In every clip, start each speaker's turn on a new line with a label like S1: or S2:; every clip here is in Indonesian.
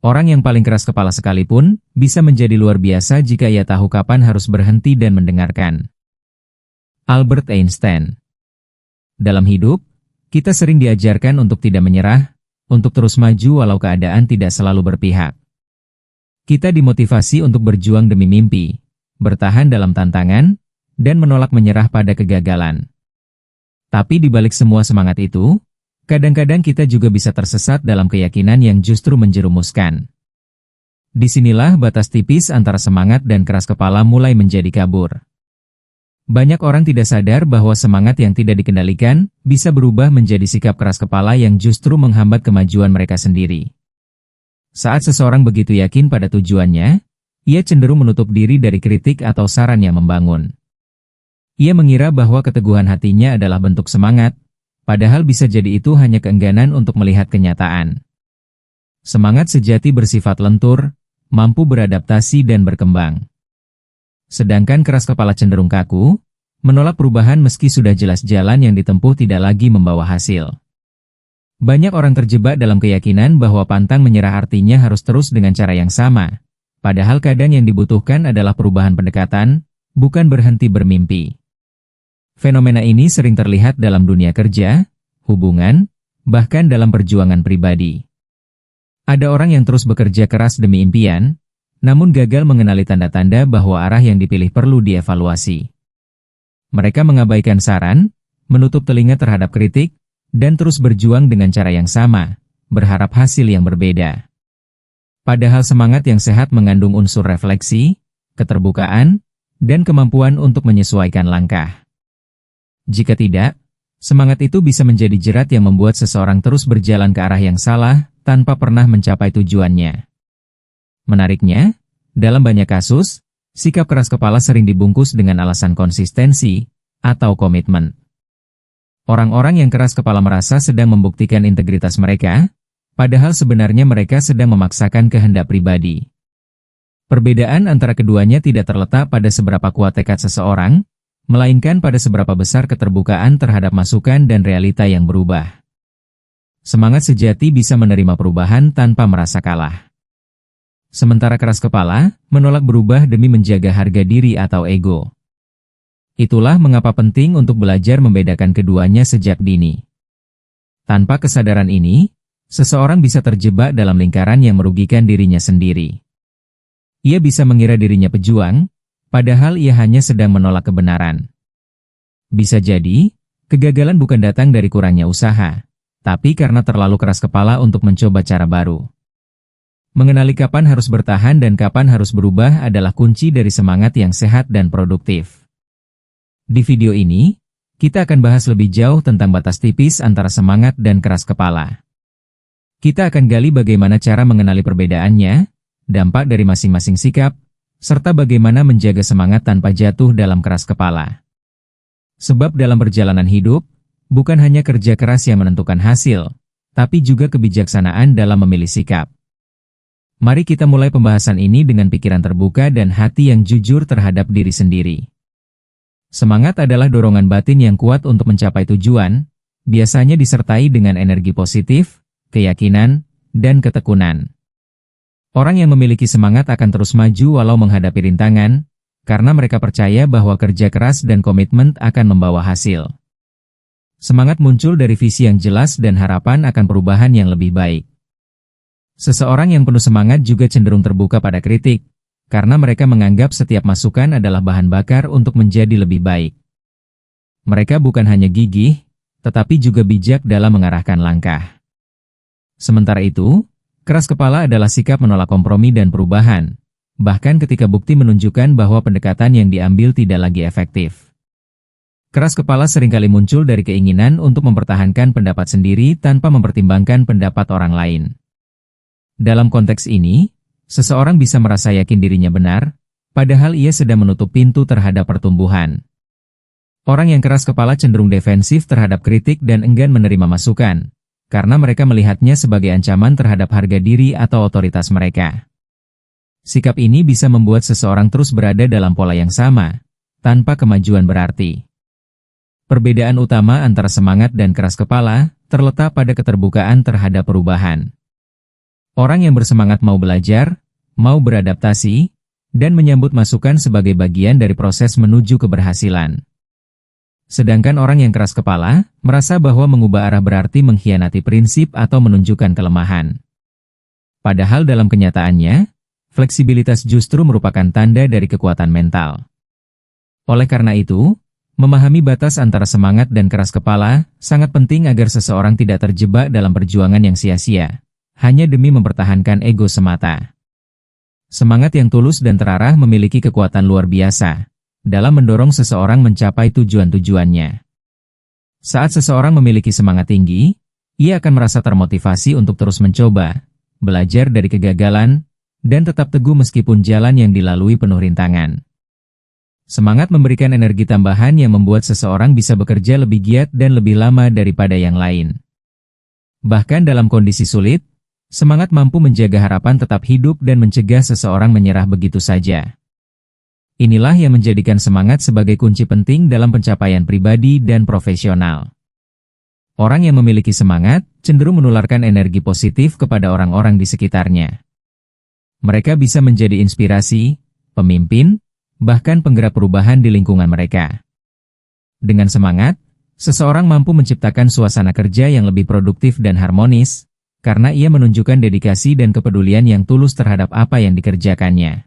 S1: Orang yang paling keras kepala sekalipun bisa menjadi luar biasa jika ia tahu kapan harus berhenti dan mendengarkan. Albert Einstein. Dalam hidup, kita sering diajarkan untuk tidak menyerah, untuk terus maju walau keadaan tidak selalu berpihak. Kita dimotivasi untuk berjuang demi mimpi, bertahan dalam tantangan, dan menolak menyerah pada kegagalan. Tapi di balik semua semangat itu, kadang-kadang kita juga bisa tersesat dalam keyakinan yang justru menjerumuskan. Disinilah batas tipis antara semangat dan keras kepala mulai menjadi kabur. Banyak orang tidak sadar bahwa semangat yang tidak dikendalikan bisa berubah menjadi sikap keras kepala yang justru menghambat kemajuan mereka sendiri. Saat seseorang begitu yakin pada tujuannya, ia cenderung menutup diri dari kritik atau saran yang membangun. Ia mengira bahwa keteguhan hatinya adalah bentuk semangat, padahal bisa jadi itu hanya keengganan untuk melihat kenyataan. Semangat sejati bersifat lentur, mampu beradaptasi dan berkembang. Sedangkan keras kepala cenderung kaku, menolak perubahan meski sudah jelas jalan yang ditempuh tidak lagi membawa hasil. Banyak orang terjebak dalam keyakinan bahwa pantang menyerah artinya harus terus dengan cara yang sama, padahal kadang yang dibutuhkan adalah perubahan pendekatan, bukan berhenti bermimpi. Fenomena ini sering terlihat dalam dunia kerja, hubungan, bahkan dalam perjuangan pribadi. Ada orang yang terus bekerja keras demi impian, namun gagal mengenali tanda-tanda bahwa arah yang dipilih perlu dievaluasi. Mereka mengabaikan saran, menutup telinga terhadap kritik, dan terus berjuang dengan cara yang sama, berharap hasil yang berbeda. Padahal semangat yang sehat mengandung unsur refleksi, keterbukaan, dan kemampuan untuk menyesuaikan langkah. Jika tidak, semangat itu bisa menjadi jerat yang membuat seseorang terus berjalan ke arah yang salah, tanpa pernah mencapai tujuannya. Menariknya, dalam banyak kasus, sikap keras kepala sering dibungkus dengan alasan konsistensi atau komitmen. Orang-orang yang keras kepala merasa sedang membuktikan integritas mereka, padahal sebenarnya mereka sedang memaksakan kehendak pribadi. Perbedaan antara keduanya tidak terletak pada seberapa kuat tekad seseorang, melainkan pada seberapa besar keterbukaan terhadap masukan dan realita yang berubah. Semangat sejati bisa menerima perubahan tanpa merasa kalah. Sementara keras kepala menolak berubah demi menjaga harga diri atau ego. Itulah mengapa penting untuk belajar membedakan keduanya sejak dini. Tanpa kesadaran ini, seseorang bisa terjebak dalam lingkaran yang merugikan dirinya sendiri. Ia bisa mengira dirinya pejuang, padahal ia hanya sedang menolak kebenaran. Bisa jadi, kegagalan bukan datang dari kurangnya usaha, tapi karena terlalu keras kepala untuk mencoba cara baru. Mengenali kapan harus bertahan dan kapan harus berubah adalah kunci dari semangat yang sehat dan produktif. Di video ini, kita akan bahas lebih jauh tentang batas tipis antara semangat dan keras kepala. Kita akan gali bagaimana cara mengenali perbedaannya, dampak dari masing-masing sikap, serta bagaimana menjaga semangat tanpa jatuh dalam keras kepala. Sebab dalam perjalanan hidup, bukan hanya kerja keras yang menentukan hasil, tapi juga kebijaksanaan dalam memilih sikap. Mari kita mulai pembahasan ini dengan pikiran terbuka dan hati yang jujur terhadap diri sendiri. Semangat adalah dorongan batin yang kuat untuk mencapai tujuan, biasanya disertai dengan energi positif, keyakinan, dan ketekunan. Orang yang memiliki semangat akan terus maju walau menghadapi rintangan, karena mereka percaya bahwa kerja keras dan komitmen akan membawa hasil. Semangat muncul dari visi yang jelas dan harapan akan perubahan yang lebih baik. Seseorang yang penuh semangat juga cenderung terbuka pada kritik, karena mereka menganggap setiap masukan adalah bahan bakar untuk menjadi lebih baik. Mereka bukan hanya gigih, tetapi juga bijak dalam mengarahkan langkah. Sementara itu, keras kepala adalah sikap menolak kompromi dan perubahan, bahkan ketika bukti menunjukkan bahwa pendekatan yang diambil tidak lagi efektif. Keras kepala seringkali muncul dari keinginan untuk mempertahankan pendapat sendiri tanpa mempertimbangkan pendapat orang lain. Dalam konteks ini, seseorang bisa merasa yakin dirinya benar, padahal ia sedang menutup pintu terhadap pertumbuhan. Orang yang keras kepala cenderung defensif terhadap kritik dan enggan menerima masukan, karena mereka melihatnya sebagai ancaman terhadap harga diri atau otoritas mereka. Sikap ini bisa membuat seseorang terus berada dalam pola yang sama, tanpa kemajuan berarti. Perbedaan utama antara semangat dan keras kepala terletak pada keterbukaan terhadap perubahan. Orang yang bersemangat mau belajar, mau beradaptasi, dan menyambut masukan sebagai bagian dari proses menuju keberhasilan. Sedangkan orang yang keras kepala, merasa bahwa mengubah arah berarti mengkhianati prinsip atau menunjukkan kelemahan. Padahal dalam kenyataannya, fleksibilitas justru merupakan tanda dari kekuatan mental. Oleh karena itu, memahami batas antara semangat dan keras kepala sangat penting agar seseorang tidak terjebak dalam perjuangan yang sia-sia, hanya demi mempertahankan ego semata. Semangat yang tulus dan terarah memiliki kekuatan luar biasa dalam mendorong seseorang mencapai tujuan-tujuannya. Saat seseorang memiliki semangat tinggi, ia akan merasa termotivasi untuk terus mencoba, belajar dari kegagalan, dan tetap teguh meskipun jalan yang dilalui penuh rintangan. Semangat memberikan energi tambahan yang membuat seseorang bisa bekerja lebih giat dan lebih lama daripada yang lain. Bahkan dalam kondisi sulit, semangat mampu menjaga harapan tetap hidup dan mencegah seseorang menyerah begitu saja. Inilah yang menjadikan semangat sebagai kunci penting dalam pencapaian pribadi dan profesional. Orang yang memiliki semangat cenderung menularkan energi positif kepada orang-orang di sekitarnya. Mereka bisa menjadi inspirasi, pemimpin, bahkan penggerak perubahan di lingkungan mereka. Dengan semangat, seseorang mampu menciptakan suasana kerja yang lebih produktif dan harmonis, karena ia menunjukkan dedikasi dan kepedulian yang tulus terhadap apa yang dikerjakannya.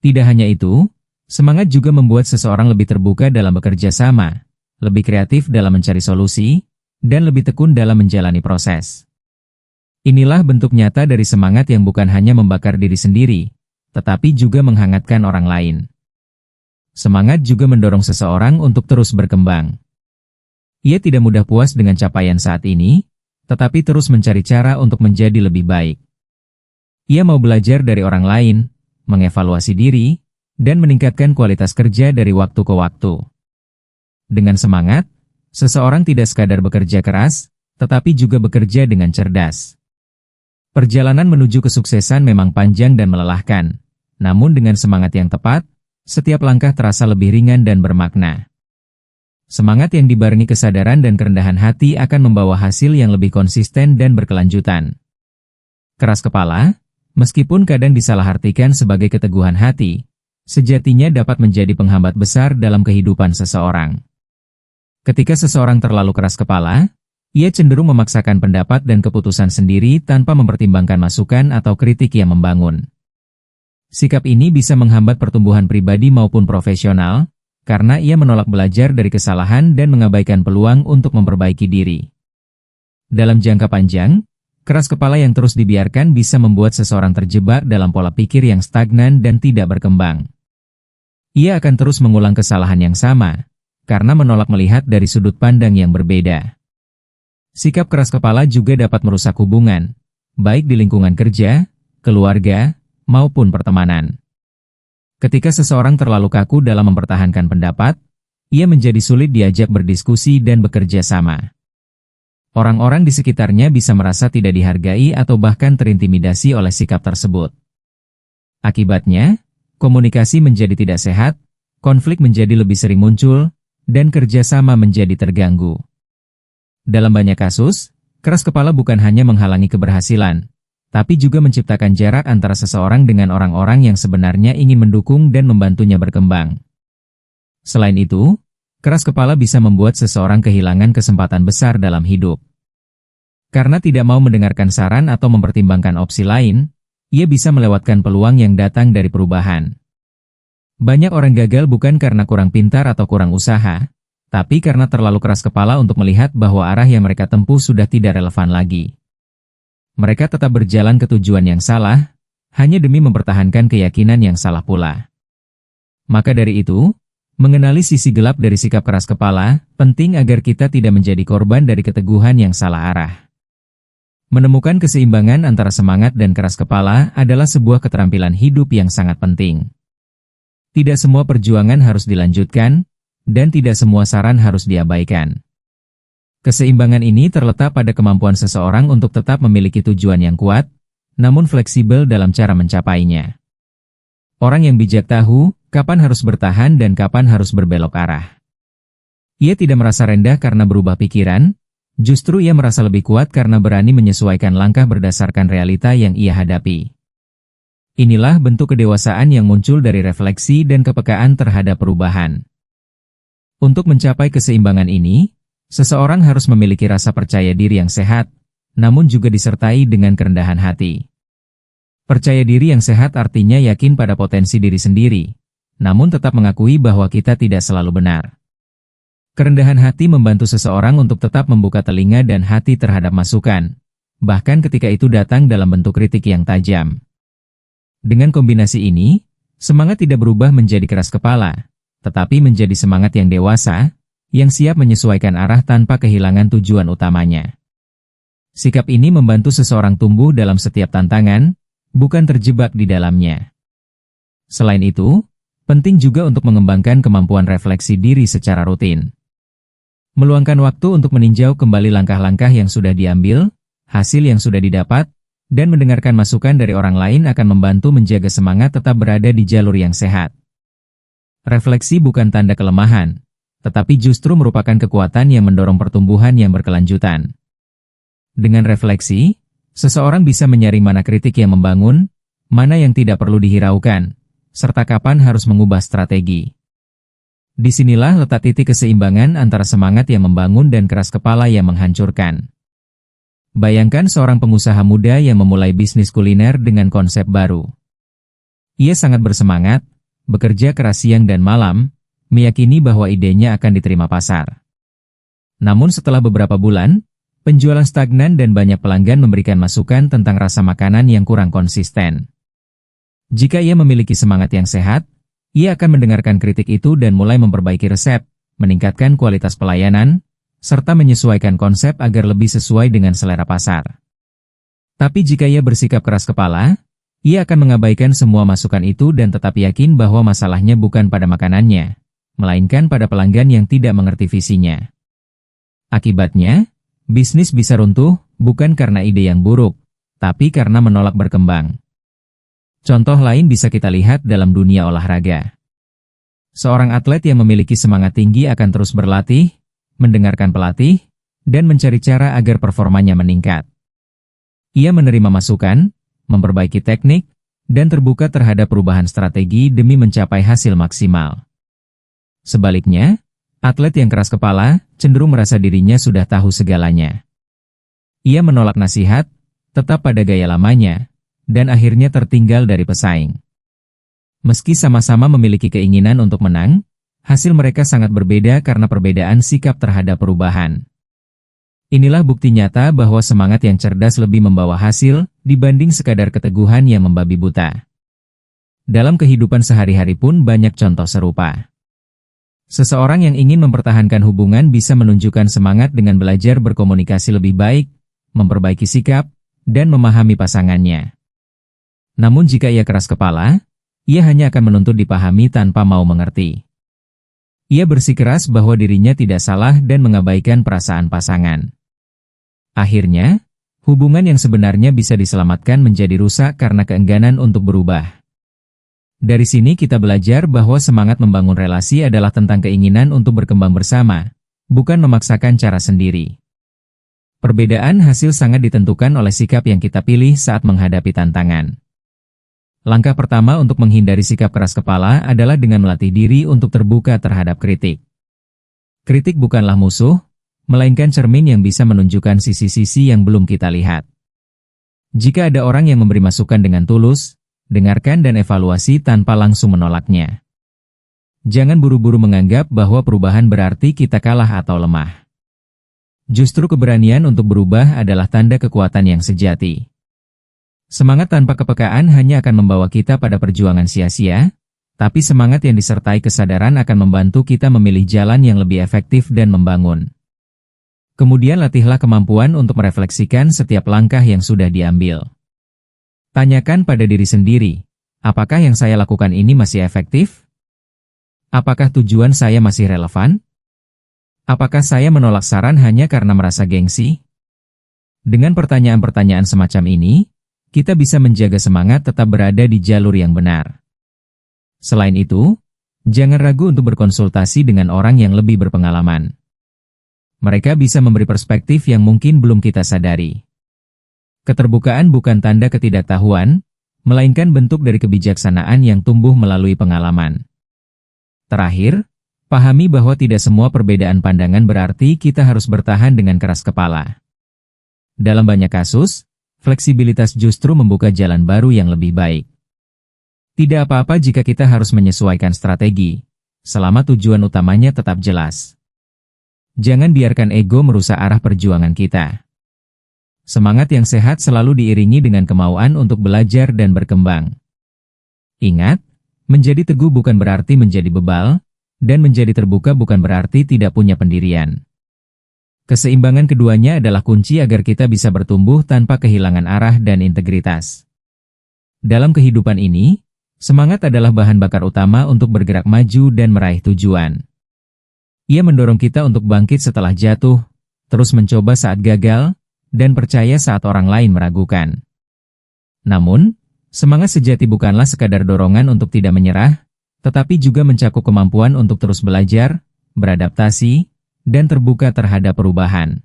S1: Tidak hanya itu, semangat juga membuat seseorang lebih terbuka dalam bekerja sama, lebih kreatif dalam mencari solusi, dan lebih tekun dalam menjalani proses. Inilah bentuk nyata dari semangat yang bukan hanya membakar diri sendiri, tetapi juga menghangatkan orang lain. Semangat juga mendorong seseorang untuk terus berkembang. Ia tidak mudah puas dengan capaian saat ini, tetapi terus mencari cara untuk menjadi lebih baik. Ia mau belajar dari orang lain, mengevaluasi diri, dan meningkatkan kualitas kerja dari waktu ke waktu. Dengan semangat, seseorang tidak sekadar bekerja keras, tetapi juga bekerja dengan cerdas. Perjalanan menuju kesuksesan memang panjang dan melelahkan, namun dengan semangat yang tepat, setiap langkah terasa lebih ringan dan bermakna. Semangat yang dibarengi kesadaran dan kerendahan hati akan membawa hasil yang lebih konsisten dan berkelanjutan. Keras kepala, meskipun kadang disalahartikan sebagai keteguhan hati, sejatinya dapat menjadi penghambat besar dalam kehidupan seseorang. Ketika seseorang terlalu keras kepala, ia cenderung memaksakan pendapat dan keputusan sendiri tanpa mempertimbangkan masukan atau kritik yang membangun. Sikap ini bisa menghambat pertumbuhan pribadi maupun profesional, karena ia menolak belajar dari kesalahan dan mengabaikan peluang untuk memperbaiki diri. Dalam jangka panjang, keras kepala yang terus dibiarkan bisa membuat seseorang terjebak dalam pola pikir yang stagnan dan tidak berkembang. Ia akan terus mengulang kesalahan yang sama, karena menolak melihat dari sudut pandang yang berbeda. Sikap keras kepala juga dapat merusak hubungan, baik di lingkungan kerja, keluarga, maupun pertemanan. Ketika seseorang terlalu kaku dalam mempertahankan pendapat, ia menjadi sulit diajak berdiskusi dan bekerja sama. Orang-orang di sekitarnya bisa merasa tidak dihargai atau bahkan terintimidasi oleh sikap tersebut. Akibatnya, komunikasi menjadi tidak sehat, konflik menjadi lebih sering muncul, dan kerjasama menjadi terganggu. Dalam banyak kasus, keras kepala bukan hanya menghalangi keberhasilan, tapi juga menciptakan jarak antara seseorang dengan orang-orang yang sebenarnya ingin mendukung dan membantunya berkembang. Selain itu, keras kepala bisa membuat seseorang kehilangan kesempatan besar dalam hidup. Karena tidak mau mendengarkan saran atau mempertimbangkan opsi lain, ia bisa melewatkan peluang yang datang dari perubahan. Banyak orang gagal bukan karena kurang pintar atau kurang usaha, tapi karena terlalu keras kepala untuk melihat bahwa arah yang mereka tempuh sudah tidak relevan lagi. Mereka tetap berjalan ke tujuan yang salah, hanya demi mempertahankan keyakinan yang salah pula. Maka dari itu, mengenali sisi gelap dari sikap keras kepala, penting agar kita tidak menjadi korban dari keteguhan yang salah arah. Menemukan keseimbangan antara semangat dan keras kepala adalah sebuah keterampilan hidup yang sangat penting. Tidak semua perjuangan harus dilanjutkan, dan tidak semua saran harus diabaikan. Keseimbangan ini terletak pada kemampuan seseorang untuk tetap memiliki tujuan yang kuat, namun fleksibel dalam cara mencapainya. Orang yang bijak tahu kapan harus bertahan dan kapan harus berbelok arah. Ia tidak merasa rendah karena berubah pikiran, Justru ia merasa lebih kuat karena berani menyesuaikan langkah berdasarkan realita yang ia hadapi. Inilah bentuk kedewasaan yang muncul dari refleksi dan kepekaan terhadap perubahan. Untuk mencapai keseimbangan ini, seseorang harus memiliki rasa percaya diri yang sehat, namun juga disertai dengan kerendahan hati. Percaya diri yang sehat artinya yakin pada potensi diri sendiri, namun tetap mengakui bahwa kita tidak selalu benar. Kerendahan hati membantu seseorang untuk tetap membuka telinga dan hati terhadap masukan, bahkan ketika itu datang dalam bentuk kritik yang tajam. Dengan kombinasi ini, semangat tidak berubah menjadi keras kepala, tetapi menjadi semangat yang dewasa, yang siap menyesuaikan arah tanpa kehilangan tujuan utamanya. Sikap ini membantu seseorang tumbuh dalam setiap tantangan, bukan terjebak di dalamnya. Selain itu, penting juga untuk mengembangkan kemampuan refleksi diri secara rutin. Meluangkan waktu untuk meninjau kembali langkah-langkah yang sudah diambil, hasil yang sudah didapat, dan mendengarkan masukan dari orang lain akan membantu menjaga semangat tetap berada di jalur yang sehat. Refleksi bukan tanda kelemahan, tetapi justru merupakan kekuatan yang mendorong pertumbuhan yang berkelanjutan. Dengan refleksi, seseorang bisa menyaring mana kritik yang membangun, mana yang tidak perlu dihiraukan, serta kapan harus mengubah strategi. Disinilah letak titik keseimbangan antara semangat yang membangun dan keras kepala yang menghancurkan. Bayangkan seorang pengusaha muda yang memulai bisnis kuliner dengan konsep baru. Ia sangat bersemangat, bekerja keras siang dan malam, meyakini bahwa idenya akan diterima pasar. Namun setelah beberapa bulan, penjualan stagnan dan banyak pelanggan memberikan masukan tentang rasa makanan yang kurang konsisten. Jika ia memiliki semangat yang sehat, ia akan mendengarkan kritik itu dan mulai memperbaiki resep, meningkatkan kualitas pelayanan, serta menyesuaikan konsep agar lebih sesuai dengan selera pasar. Tapi jika ia bersikap keras kepala, ia akan mengabaikan semua masukan itu dan tetap yakin bahwa masalahnya bukan pada makanannya, melainkan pada pelanggan yang tidak mengerti visinya. Akibatnya, bisnis bisa runtuh bukan karena ide yang buruk, tapi karena menolak berkembang. Contoh lain bisa kita lihat dalam dunia olahraga. Seorang atlet yang memiliki semangat tinggi akan terus berlatih, mendengarkan pelatih, dan mencari cara agar performanya meningkat. Ia menerima masukan, memperbaiki teknik, dan terbuka terhadap perubahan strategi demi mencapai hasil maksimal. Sebaliknya, atlet yang keras kepala cenderung merasa dirinya sudah tahu segalanya. Ia menolak nasihat, tetap pada gaya lamanya, dan akhirnya tertinggal dari pesaing. Meski sama-sama memiliki keinginan untuk menang, hasil mereka sangat berbeda karena perbedaan sikap terhadap perubahan. Inilah bukti nyata bahwa semangat yang cerdas lebih membawa hasil dibanding sekadar keteguhan yang membabi buta. Dalam kehidupan sehari-hari pun banyak contoh serupa. Seseorang yang ingin mempertahankan hubungan bisa menunjukkan semangat dengan belajar berkomunikasi lebih baik, memperbaiki sikap, dan memahami pasangannya. Namun jika ia keras kepala, ia hanya akan menuntut dipahami tanpa mau mengerti. Ia bersikeras bahwa dirinya tidak salah dan mengabaikan perasaan pasangan. Akhirnya, hubungan yang sebenarnya bisa diselamatkan menjadi rusak karena keengganan untuk berubah. Dari sini kita belajar bahwa semangat membangun relasi adalah tentang keinginan untuk berkembang bersama, bukan memaksakan cara sendiri. Perbedaan hasil sangat ditentukan oleh sikap yang kita pilih saat menghadapi tantangan. Langkah pertama untuk menghindari sikap keras kepala adalah dengan melatih diri untuk terbuka terhadap kritik. Kritik bukanlah musuh, melainkan cermin yang bisa menunjukkan sisi-sisi yang belum kita lihat. Jika ada orang yang memberi masukan dengan tulus, dengarkan dan evaluasi tanpa langsung menolaknya. Jangan buru-buru menganggap bahwa perubahan berarti kita kalah atau lemah. Justru keberanian untuk berubah adalah tanda kekuatan yang sejati. Semangat tanpa kepekaan hanya akan membawa kita pada perjuangan sia-sia, tapi semangat yang disertai kesadaran akan membantu kita memilih jalan yang lebih efektif dan membangun. Kemudian latihlah kemampuan untuk merefleksikan setiap langkah yang sudah diambil. Tanyakan pada diri sendiri, apakah yang saya lakukan ini masih efektif? Apakah tujuan saya masih relevan? Apakah saya menolak saran hanya karena merasa gengsi? Dengan pertanyaan-pertanyaan semacam ini, kita bisa menjaga semangat tetap berada di jalur yang benar. Selain itu, jangan ragu untuk berkonsultasi dengan orang yang lebih berpengalaman. mereka bisa memberi perspektif yang mungkin belum kita sadari. Keterbukaan bukan tanda ketidaktahuan, melainkan bentuk dari kebijaksanaan yang tumbuh melalui pengalaman. Terakhir, pahami bahwa tidak semua perbedaan pandangan berarti kita harus bertahan dengan keras kepala. Dalam banyak kasus, fleksibilitas justru membuka jalan baru yang lebih baik. Tidak apa-apa jika kita harus menyesuaikan strategi, selama tujuan utamanya tetap jelas. Jangan biarkan ego merusak arah perjuangan kita. Semangat yang sehat selalu diiringi dengan kemauan untuk belajar dan berkembang. Ingat, menjadi teguh bukan berarti menjadi bebal, dan menjadi terbuka bukan berarti tidak punya pendirian. Keseimbangan keduanya adalah kunci agar kita bisa bertumbuh tanpa kehilangan arah dan integritas. Dalam kehidupan ini, semangat adalah bahan bakar utama untuk bergerak maju dan meraih tujuan. Ia mendorong kita untuk bangkit setelah jatuh, terus mencoba saat gagal, dan percaya saat orang lain meragukan. Namun, semangat sejati bukanlah sekadar dorongan untuk tidak menyerah, tetapi juga mencakup kemampuan untuk terus belajar, beradaptasi, dan terbuka terhadap perubahan.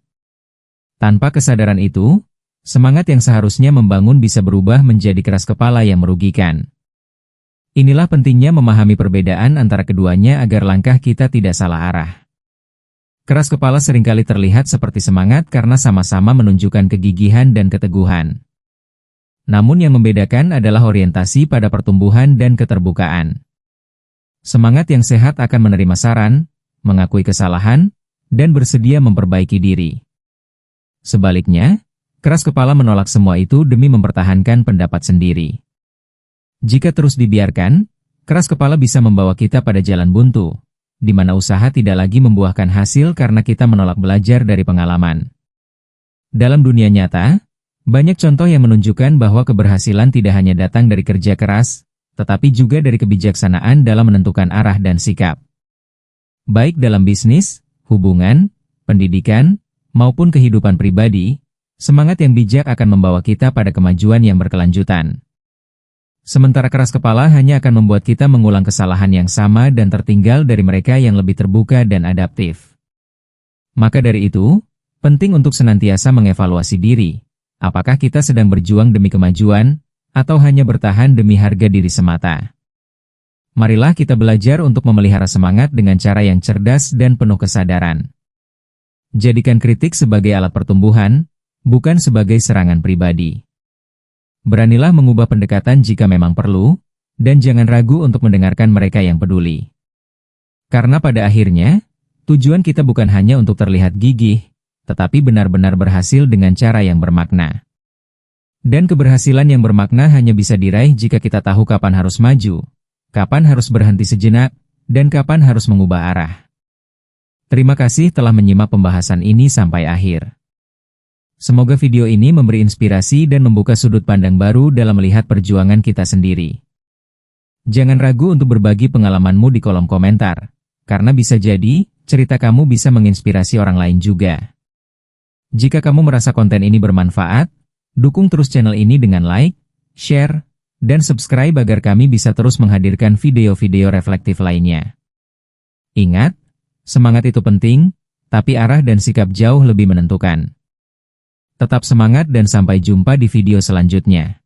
S1: Tanpa kesadaran itu, semangat yang seharusnya membangun bisa berubah menjadi keras kepala yang merugikan. Inilah pentingnya memahami perbedaan antara keduanya agar langkah kita tidak salah arah. Keras kepala seringkali terlihat seperti semangat karena sama-sama menunjukkan kegigihan dan keteguhan. Namun yang membedakan adalah orientasi pada pertumbuhan dan keterbukaan. Semangat yang sehat akan menerima saran, mengakui kesalahan, dan bersedia memperbaiki diri. Sebaliknya, keras kepala menolak semua itu demi mempertahankan pendapat sendiri. Jika terus dibiarkan, keras kepala bisa membawa kita pada jalan buntu, di mana usaha tidak lagi membuahkan hasil karena kita menolak belajar dari pengalaman. Dalam dunia nyata, banyak contoh yang menunjukkan bahwa keberhasilan tidak hanya datang dari kerja keras, tetapi juga dari kebijaksanaan dalam menentukan arah dan sikap. Baik dalam bisnis, hubungan, pendidikan, maupun kehidupan pribadi, semangat yang bijak akan membawa kita pada kemajuan yang berkelanjutan. Sementara keras kepala hanya akan membuat kita mengulang kesalahan yang sama dan tertinggal dari mereka yang lebih terbuka dan adaptif. Maka dari itu, penting untuk senantiasa mengevaluasi diri. Apakah kita sedang berjuang demi kemajuan, atau hanya bertahan demi harga diri semata? Marilah kita belajar untuk memelihara semangat dengan cara yang cerdas dan penuh kesadaran. Jadikan kritik sebagai alat pertumbuhan, bukan sebagai serangan pribadi. Beranilah mengubah pendekatan jika memang perlu, dan jangan ragu untuk mendengarkan mereka yang peduli. Karena pada akhirnya, tujuan kita bukan hanya untuk terlihat gigih, tetapi benar-benar berhasil dengan cara yang bermakna. Dan keberhasilan yang bermakna hanya bisa diraih jika kita tahu kapan harus maju, kapan harus berhenti sejenak, dan kapan harus mengubah arah. Terima kasih telah menyimak pembahasan ini sampai akhir. Semoga video ini memberi inspirasi dan membuka sudut pandang baru dalam melihat perjuangan kita sendiri. Jangan ragu untuk berbagi pengalamanmu di kolom komentar, karena bisa jadi cerita kamu bisa menginspirasi orang lain juga. Jika kamu merasa konten ini bermanfaat, dukung terus channel ini dengan like, share, dan subscribe agar kami bisa terus menghadirkan video-video reflektif lainnya. Ingat, semangat itu penting, tapi arah dan sikap jauh lebih menentukan. Tetap semangat dan sampai jumpa di video selanjutnya.